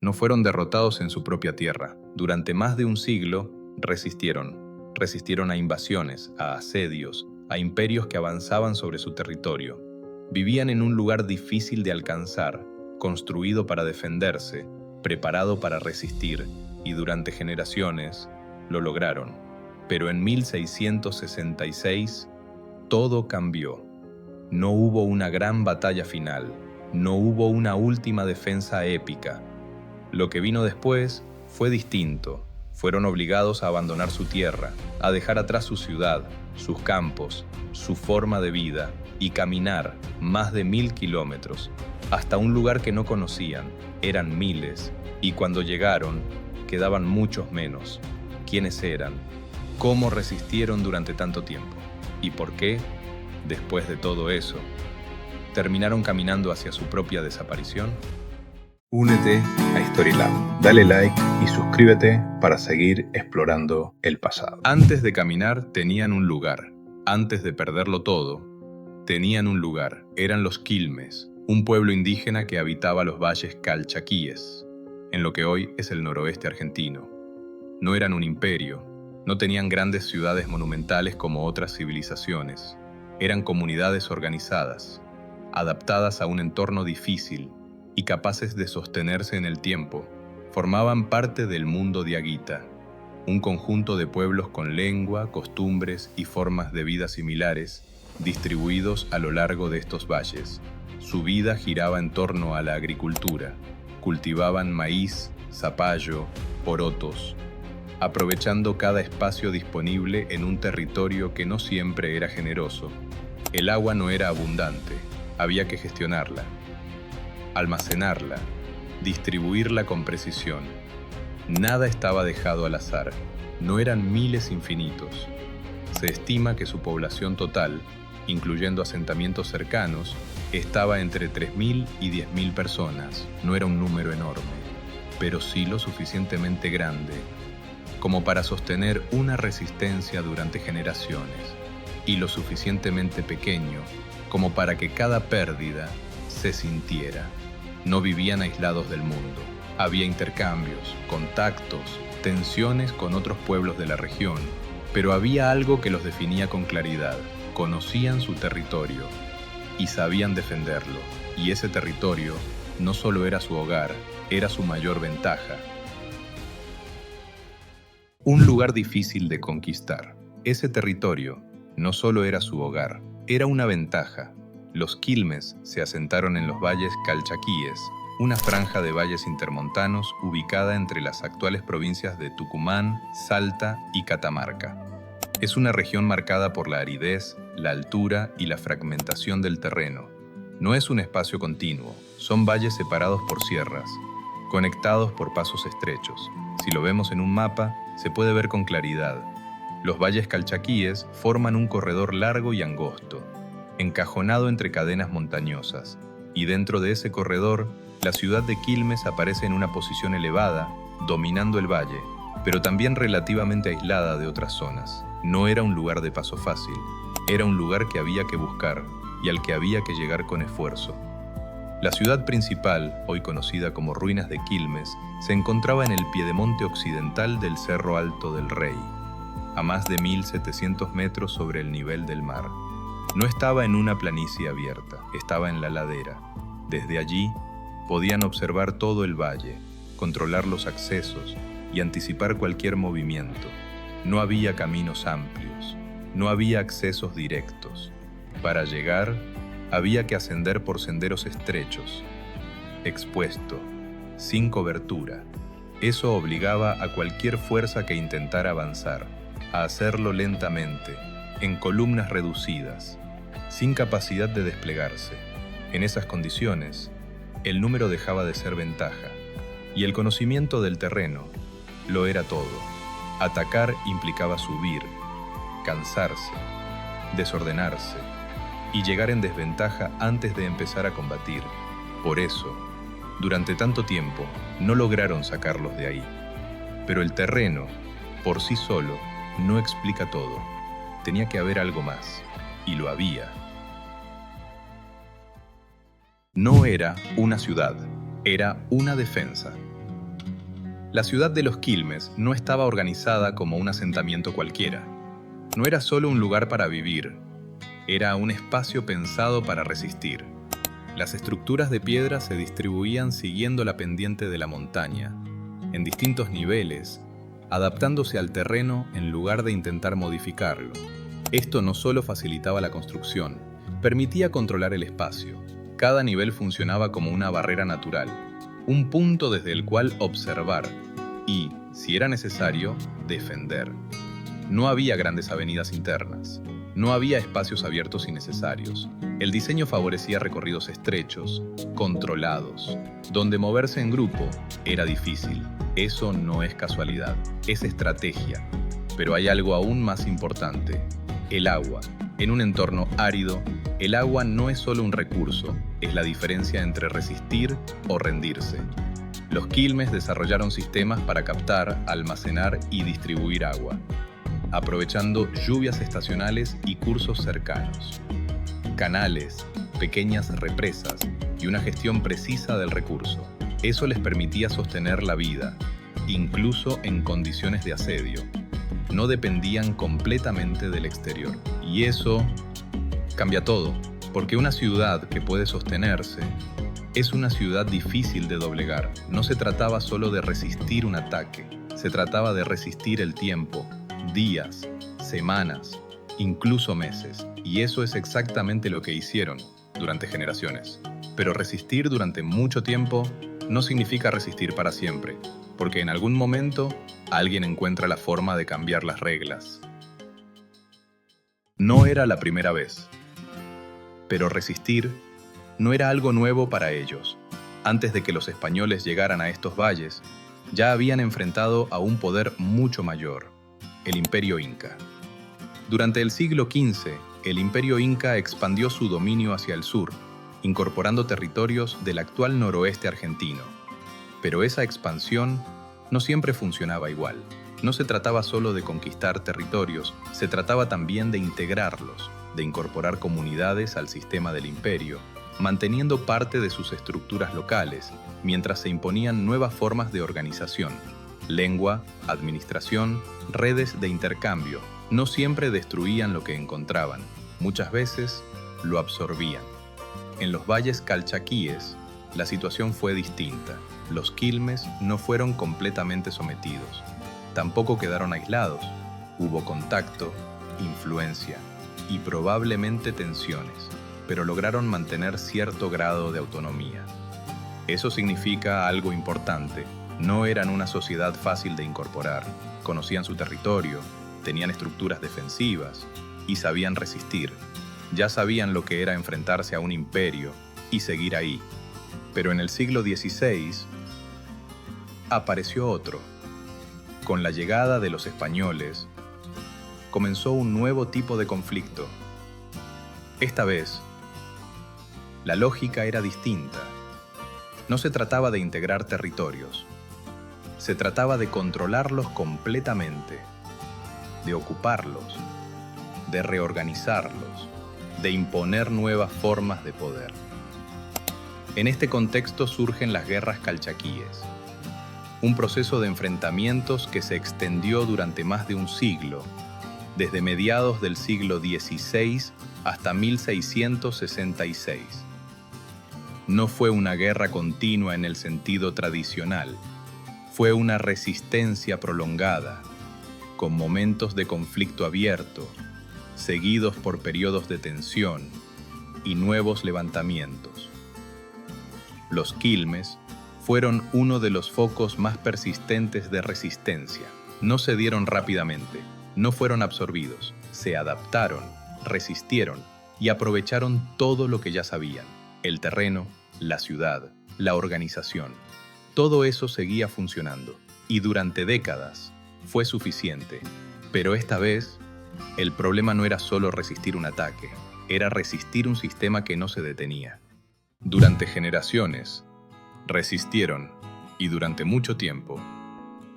No fueron derrotados en su propia tierra. Durante más de un siglo resistieron. Resistieron a invasiones, a asedios, a imperios que avanzaban sobre su territorio. Vivían en un lugar difícil de alcanzar, construido para defenderse, preparado para resistir, y durante generaciones lo lograron. Pero en 1666 todo cambió. No hubo una gran batalla final, no hubo una última defensa épica. Lo que vino después fue distinto. Fueron obligados a abandonar su tierra, a dejar atrás su ciudad, sus campos, su forma de vida y caminar más de 1000 kilómetros hasta un lugar que no conocían. Eran miles y cuando llegaron quedaban muchos menos. ¿Quiénes eran? ¿Cómo resistieron durante tanto tiempo? ¿Y por qué, después de todo eso, terminaron caminando hacia su propia desaparición? Únete a Storylab, dale like y suscríbete para seguir explorando el pasado. Antes de caminar tenían un lugar. Antes de perderlo todo, tenían un lugar. Eran los Quilmes, un pueblo indígena que habitaba los valles calchaquíes, en lo que hoy es el noroeste argentino. No eran un imperio, no tenían grandes ciudades monumentales como otras civilizaciones. Eran comunidades organizadas, adaptadas a un entorno difícil y capaces de sostenerse en el tiempo. Formaban parte del mundo diaguita, un conjunto de pueblos con lengua, costumbres y formas de vida similares, distribuidos a lo largo de estos valles. Su vida giraba en torno a la agricultura. Cultivaban maíz, zapallo, porotos, aprovechando cada espacio disponible en un territorio que no siempre era generoso. El agua no era abundante, había que gestionarla, almacenarla, distribuirla con precisión. Nada estaba dejado al azar, no eran miles infinitos. Se estima que su población total, incluyendo asentamientos cercanos, estaba entre 3.000 y 10.000 personas. No era un número enorme, pero sí lo suficientemente grande como para sostener una resistencia durante generaciones, y lo suficientemente pequeño como para que cada pérdida se sintiera. No vivían aislados del mundo. Había intercambios, contactos, tensiones con otros pueblos de la región, pero había algo que los definía con claridad. Conocían su territorio y sabían defenderlo, y ese territorio no solo era su hogar, era su mayor ventaja. Un lugar difícil de conquistar. Ese territorio no solo era su hogar, era una ventaja. Los Quilmes se asentaron en los valles calchaquíes, una franja de valles intermontanos ubicada entre las actuales provincias de Tucumán, Salta y Catamarca. Es una región marcada por la aridez, la altura y la fragmentación del terreno. No es un espacio continuo, son valles separados por sierras, conectados por pasos estrechos. Si lo vemos en un mapa, se puede ver con claridad. Los valles calchaquíes forman un corredor largo y angosto, encajonado entre cadenas montañosas, y dentro de ese corredor, la ciudad de Quilmes aparece en una posición elevada, dominando el valle, pero también relativamente aislada de otras zonas. No era un lugar de paso fácil, era un lugar que había que buscar y al que había que llegar con esfuerzo. La ciudad principal, hoy conocida como Ruinas de Quilmes, se encontraba en el piedemonte occidental del Cerro Alto del Rey, a más de 1700 metros sobre el nivel del mar. No estaba en una planicie abierta, estaba en la ladera. Desde allí podían observar todo el valle, controlar los accesos y anticipar cualquier movimiento. No había caminos amplios, no había accesos directos. Para llegar, había que ascender por senderos estrechos, expuesto, sin cobertura. Eso obligaba a cualquier fuerza que intentara avanzar, a hacerlo lentamente, en columnas reducidas, sin capacidad de desplegarse. En esas condiciones, el número dejaba de ser ventaja, y el conocimiento del terreno lo era todo. Atacar implicaba subir, cansarse, desordenarse y llegar en desventaja antes de empezar a combatir. Por eso, durante tanto tiempo, no lograron sacarlos de ahí. Pero el terreno, por sí solo, no explica todo. Tenía que haber algo más, y lo había. No era una ciudad, era una defensa. La ciudad de los Quilmes no estaba organizada como un asentamiento cualquiera. No era solo un lugar para vivir, era un espacio pensado para resistir. Las estructuras de piedra se distribuían siguiendo la pendiente de la montaña, en distintos niveles, adaptándose al terreno en lugar de intentar modificarlo. Esto no solo facilitaba la construcción, permitía controlar el espacio. Cada nivel funcionaba como una barrera natural, un punto desde el cual observar y, si era necesario, defender. No había grandes avenidas internas, no había espacios abiertos innecesarios. El diseño favorecía recorridos estrechos, controlados, donde moverse en grupo era difícil. Eso no es casualidad, es estrategia. Pero hay algo aún más importante: el agua. En un entorno árido, el agua no es solo un recurso, es la diferencia entre resistir o rendirse. Los Quilmes desarrollaron sistemas para captar, almacenar y distribuir agua, aprovechando lluvias estacionales y cursos cercanos. Canales, pequeñas represas y una gestión precisa del recurso. Eso les permitía sostener la vida, incluso en condiciones de asedio. No dependían completamente del exterior. Y eso cambia todo, porque una ciudad que puede sostenerse es una ciudad difícil de doblegar. No se trataba solo de resistir un ataque, se trataba de resistir el tiempo, días, semanas, incluso meses. Y eso es exactamente lo que hicieron durante generaciones. Pero resistir durante mucho tiempo no significa resistir para siempre, porque en algún momento alguien encuentra la forma de cambiar las reglas. No era la primera vez, pero resistir no era algo nuevo para ellos. Antes de que los españoles llegaran a estos valles, ya habían enfrentado a un poder mucho mayor, el Imperio Inca. Durante el siglo XV, el Imperio Inca expandió su dominio hacia el sur, incorporando territorios del actual noroeste argentino. Pero esa expansión no siempre funcionaba igual. No se trataba solo de conquistar territorios, se trataba también de integrarlos, de incorporar comunidades al sistema del imperio, manteniendo parte de sus estructuras locales, mientras se imponían nuevas formas de organización. Lengua, administración, redes de intercambio, no siempre destruían lo que encontraban, muchas veces lo absorbían. En los valles calchaquíes, la situación fue distinta. Los Quilmes no fueron completamente sometidos. Tampoco quedaron aislados. Hubo contacto, influencia y probablemente tensiones, pero lograron mantener cierto grado de autonomía. Eso significa algo importante. No eran una sociedad fácil de incorporar. Conocían su territorio, tenían estructuras defensivas y sabían resistir. Ya sabían lo que era enfrentarse a un imperio y seguir ahí. Pero en el siglo XVI apareció otro. Con la llegada de los españoles, comenzó un nuevo tipo de conflicto. Esta vez, la lógica era distinta. No se trataba de integrar territorios. Se trataba de controlarlos completamente, de ocuparlos, de reorganizarlos, de imponer nuevas formas de poder. En este contexto surgen las guerras calchaquíes, un proceso de enfrentamientos que se extendió durante más de un siglo, desde mediados del siglo XVI hasta 1666. No fue una guerra continua en el sentido tradicional, fue una resistencia prolongada, con momentos de conflicto abierto, seguidos por periodos de tensión y nuevos levantamientos. Los Quilmes fueron uno de los focos más persistentes de resistencia. No cedieron rápidamente, no fueron absorbidos, se adaptaron, resistieron y aprovecharon todo lo que ya sabían: el terreno, la ciudad, la organización. Todo eso seguía funcionando y durante décadas fue suficiente. Pero esta vez, el problema no era solo resistir un ataque, era resistir un sistema que no se detenía. Durante generaciones, resistieron y durante mucho tiempo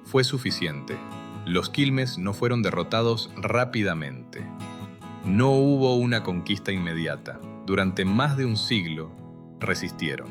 fue suficiente. Los Quilmes no fueron derrotados rápidamente. No hubo una conquista inmediata. Durante más de un siglo, resistieron.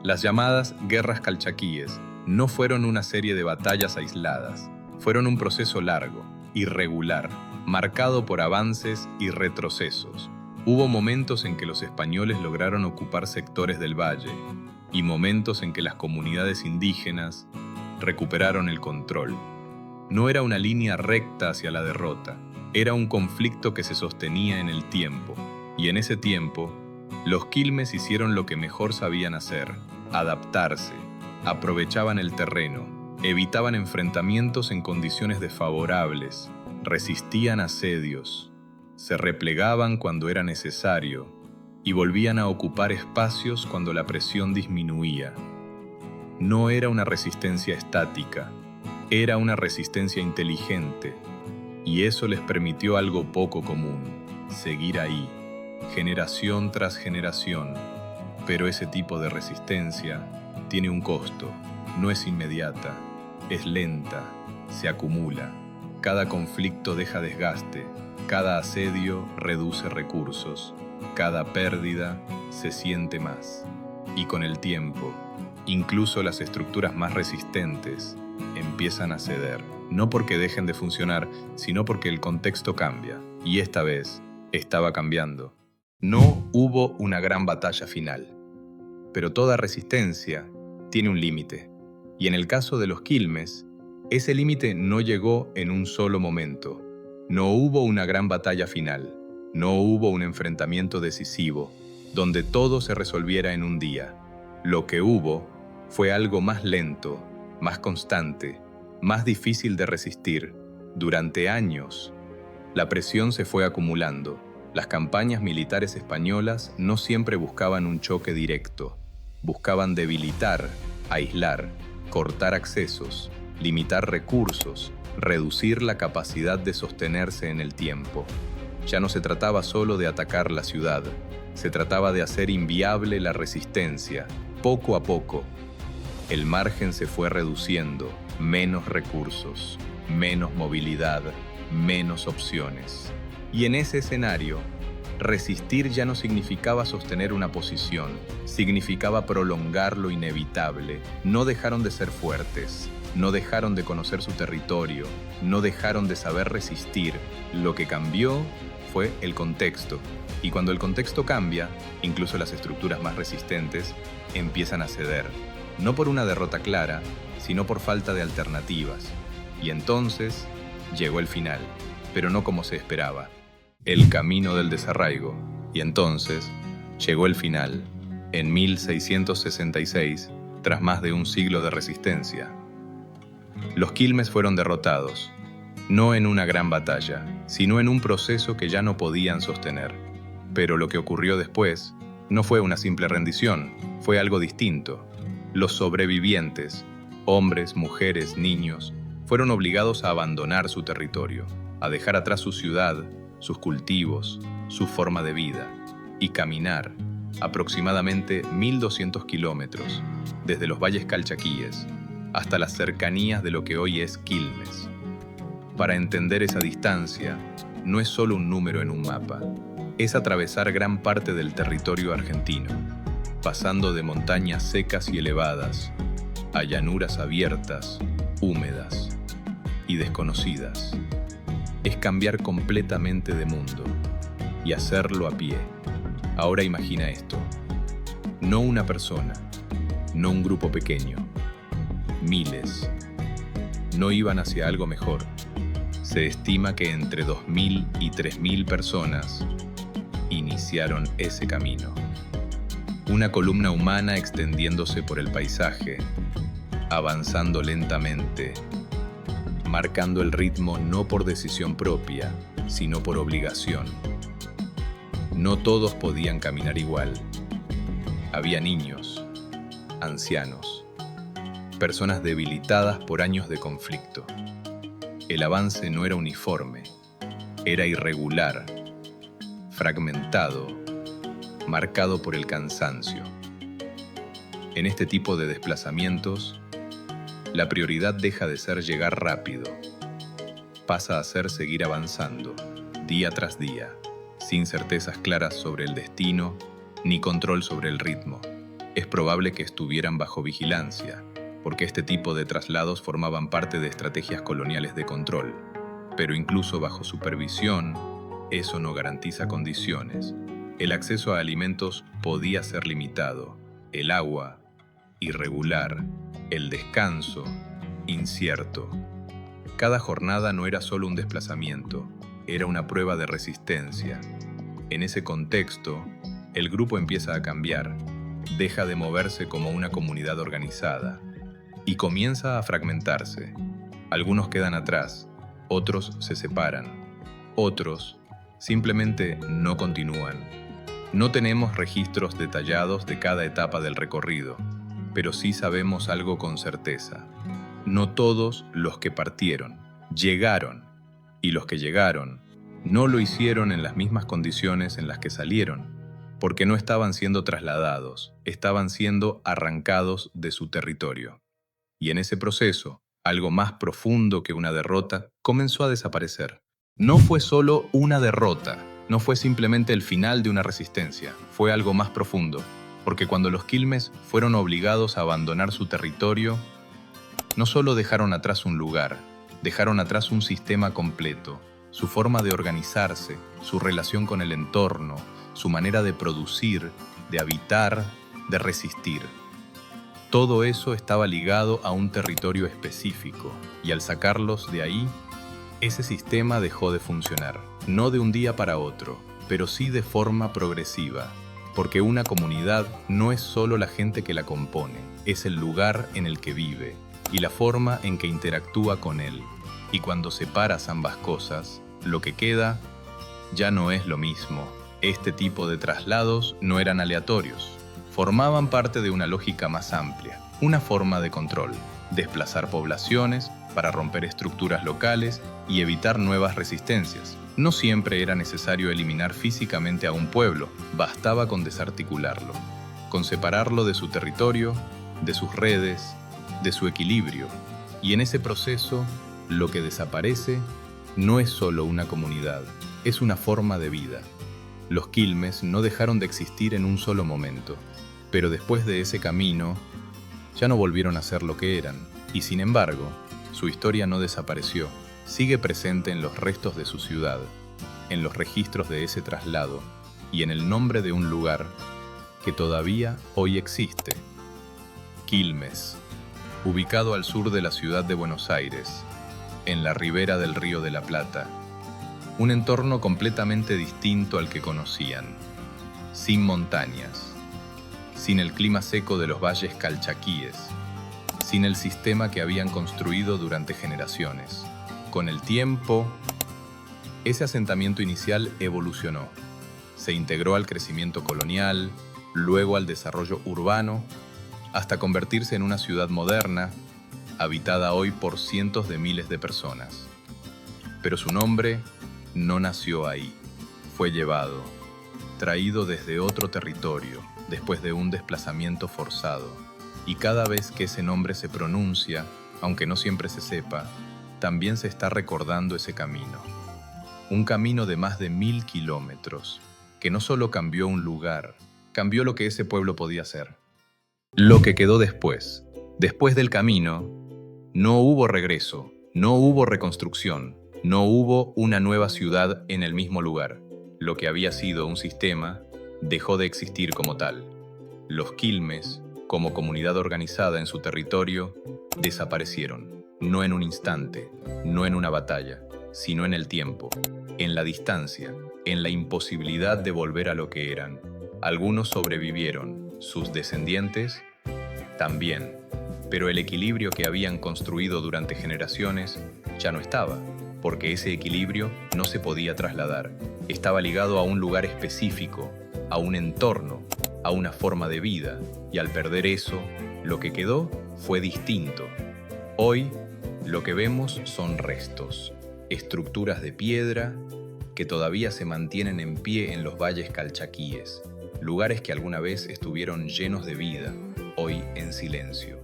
Las llamadas guerras calchaquíes No fueron una serie de batallas aisladas, fueron un proceso largo, irregular, marcado por avances y retrocesos. Hubo momentos en que los españoles lograron ocupar sectores del valle y momentos en que las comunidades indígenas recuperaron el control. No era una línea recta hacia la derrota, era un conflicto que se sostenía en el tiempo, y en ese tiempo, los quilmes hicieron lo que mejor sabían hacer: adaptarse, aprovechaban el terreno, evitaban enfrentamientos en condiciones desfavorables, resistían asedios, se replegaban cuando era necesario y volvían a ocupar espacios cuando la presión disminuía. No era una resistencia estática, era una resistencia inteligente, y eso les permitió algo poco común: seguir ahí, generación tras generación. Pero ese tipo de resistencia tiene un costo, no es inmediata, es lenta, se acumula. Cada conflicto deja desgaste, cada asedio reduce recursos, cada pérdida se siente más. Y con el tiempo, incluso las estructuras más resistentes empiezan a ceder, no porque dejen de funcionar, sino porque el contexto cambia, y esta vez estaba cambiando. No hubo una gran batalla final, pero toda resistencia tiene un límite, y en el caso de los quilmes, ese límite no llegó en un solo momento. No hubo una gran batalla final, no hubo un enfrentamiento decisivo, donde todo se resolviera en un día. Lo que hubo fue algo más lento, más constante, más difícil de resistir. Durante años, la presión se fue acumulando. Las campañas militares españolas no siempre buscaban un choque directo. Buscaban debilitar, aislar, cortar accesos, limitar recursos, reducir la capacidad de sostenerse en el tiempo. Ya no se trataba solo de atacar la ciudad, se trataba de hacer inviable la resistencia. Poco a poco, el margen se fue reduciendo, menos recursos, menos movilidad, menos opciones. Y en ese escenario, resistir ya no significaba sostener una posición, significaba prolongar lo inevitable. No dejaron de ser fuertes, no dejaron de conocer su territorio, no dejaron de saber resistir. Lo que cambió fue el contexto. Y cuando el contexto cambia, incluso las estructuras más resistentes empiezan a ceder. No por una derrota clara, sino por falta de alternativas. Y entonces llegó el final, pero no como se esperaba. El camino del desarraigo. Y entonces llegó el final, en 1666, tras más de un siglo de resistencia. Los quilmes fueron derrotados, no en una gran batalla, sino en un proceso que ya no podían sostener. Pero lo que ocurrió después no fue una simple rendición, fue algo distinto. Los sobrevivientes, hombres, mujeres, niños, fueron obligados a abandonar su territorio, a dejar atrás su ciudad, sus cultivos, su forma de vida, y caminar aproximadamente 1.200 kilómetros desde los valles calchaquíes hasta las cercanías de lo que hoy es Quilmes. Para entender esa distancia, no es solo un número en un mapa, es atravesar gran parte del territorio argentino, pasando de montañas secas y elevadas a llanuras abiertas, húmedas y desconocidas. Es cambiar completamente de mundo y hacerlo a pie. Ahora imagina esto: no una persona, no un grupo pequeño, miles. No iban hacia algo mejor. Se estima que entre 2.000 y 3.000 personas iniciaron ese camino. Una columna humana extendiéndose por el paisaje, avanzando lentamente, marcando el ritmo no por decisión propia, sino por obligación. No todos podían caminar igual. Había niños, ancianos, personas debilitadas por años de conflicto. El avance no era uniforme, era irregular, fragmentado, marcado por el cansancio. En este tipo de desplazamientos, la prioridad deja de ser llegar rápido, pasa a ser seguir avanzando, día tras día, sin certezas claras sobre el destino ni control sobre el ritmo. Es probable que estuvieran bajo vigilancia, porque este tipo de traslados formaban parte de estrategias coloniales de control. Pero incluso bajo supervisión, eso no garantiza condiciones. El acceso a alimentos podía ser limitado, el agua, irregular, el descanso, incierto. Cada jornada no era solo un desplazamiento, era una prueba de resistencia. En ese contexto, el grupo empieza a cambiar, deja de moverse como una comunidad organizada y comienza a fragmentarse. Algunos quedan atrás, otros se separan, otros simplemente no continúan. No tenemos registros detallados de cada etapa del recorrido, pero sí sabemos algo con certeza. No todos los que partieron llegaron, y los que llegaron no lo hicieron en las mismas condiciones en las que salieron, porque no estaban siendo trasladados, estaban siendo arrancados de su territorio. Y en ese proceso, algo más profundo que una derrota comenzó a desaparecer. No fue solo una derrota, no fue simplemente el final de una resistencia, fue algo más profundo, porque cuando los quilmes fueron obligados a abandonar su territorio, no solo dejaron atrás un lugar, dejaron atrás un sistema completo, su forma de organizarse, su relación con el entorno, su manera de producir, de habitar, de resistir. Todo eso estaba ligado a un territorio específico, y al sacarlos de ahí, ese sistema dejó de funcionar, no de un día para otro, pero sí de forma progresiva, porque una comunidad no es solo la gente que la compone, es el lugar en el que vive y la forma en que interactúa con él. Y cuando separas ambas cosas, lo que queda ya no es lo mismo. Este tipo de traslados no eran aleatorios, formaban parte de una lógica más amplia, una forma de control, desplazar poblaciones para romper estructuras locales y evitar nuevas resistencias. No siempre era necesario eliminar físicamente a un pueblo, bastaba con desarticularlo, con separarlo de su territorio, de sus redes, de su equilibrio. Y en ese proceso, lo que desaparece no es solo una comunidad, es una forma de vida. Los quilmes no dejaron de existir en un solo momento, pero después de ese camino, ya no volvieron a ser lo que eran. Y sin embargo, su historia no desapareció, sigue presente en los restos de su ciudad, en los registros de ese traslado y en el nombre de un lugar que todavía hoy existe. Quilmes, ubicado al sur de la ciudad de Buenos Aires, en la ribera del Río de la Plata, un entorno completamente distinto al que conocían, sin montañas, sin el clima seco de los valles calchaquíes, sin el sistema que habían construido durante generaciones. Con el tiempo, ese asentamiento inicial evolucionó, se integró al crecimiento colonial, luego al desarrollo urbano, hasta convertirse en una ciudad moderna, habitada hoy por cientos de miles de personas. Pero su nombre no nació ahí, fue llevado, traído desde otro territorio, después de un desplazamiento forzado. Y cada vez que ese nombre se pronuncia, aunque no siempre se sepa, también se está recordando ese camino. Un camino de más de 1000 kilómetros, que no solo cambió un lugar, cambió lo que ese pueblo podía ser. Lo que quedó después del camino, no hubo regreso, no hubo reconstrucción, no hubo una nueva ciudad en el mismo lugar. Lo que había sido un sistema dejó de existir como tal. Los quilmes, como comunidad organizada en su territorio, desaparecieron, no en un instante, no en una batalla, sino en el tiempo, en la distancia, en la imposibilidad de volver a lo que eran. Algunos sobrevivieron, sus descendientes también, pero el equilibrio que habían construido durante generaciones ya no estaba, porque ese equilibrio no se podía trasladar. Estaba ligado a un lugar específico, a un entorno, a una forma de vida, y al perder eso, lo que quedó fue distinto. Hoy, lo que vemos son restos, estructuras de piedra que todavía se mantienen en pie en los valles calchaquíes, lugares que alguna vez estuvieron llenos de vida, hoy en silencio,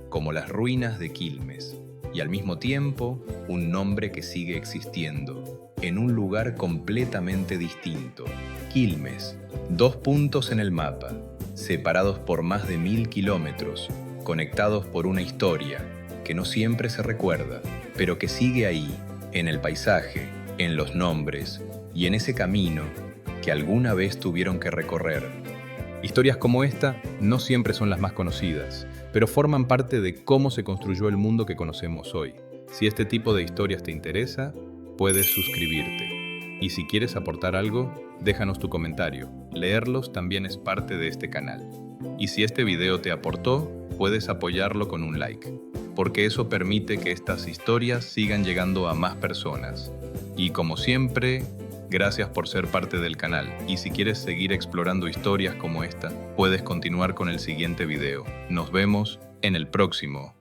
como las ruinas de Quilmes, y al mismo tiempo un nombre que sigue existiendo, en un lugar completamente distinto. Quilmes, 2 puntos en el mapa, separados por más de 1000 kilómetros, conectados por una historia que no siempre se recuerda, pero que sigue ahí, en el paisaje, en los nombres y en ese camino que alguna vez tuvieron que recorrer. Historias como esta no siempre son las más conocidas, pero forman parte de cómo se construyó el mundo que conocemos hoy. Si este tipo de historias te interesa, puedes suscribirte. Y si quieres aportar algo, déjanos tu comentario. Leerlos también es parte de este canal. Y si este video te aportó, puedes apoyarlo con un like, porque eso permite que estas historias sigan llegando a más personas. Y como siempre, gracias por ser parte del canal. Y si quieres seguir explorando historias como esta, puedes continuar con el siguiente video. Nos vemos en el próximo.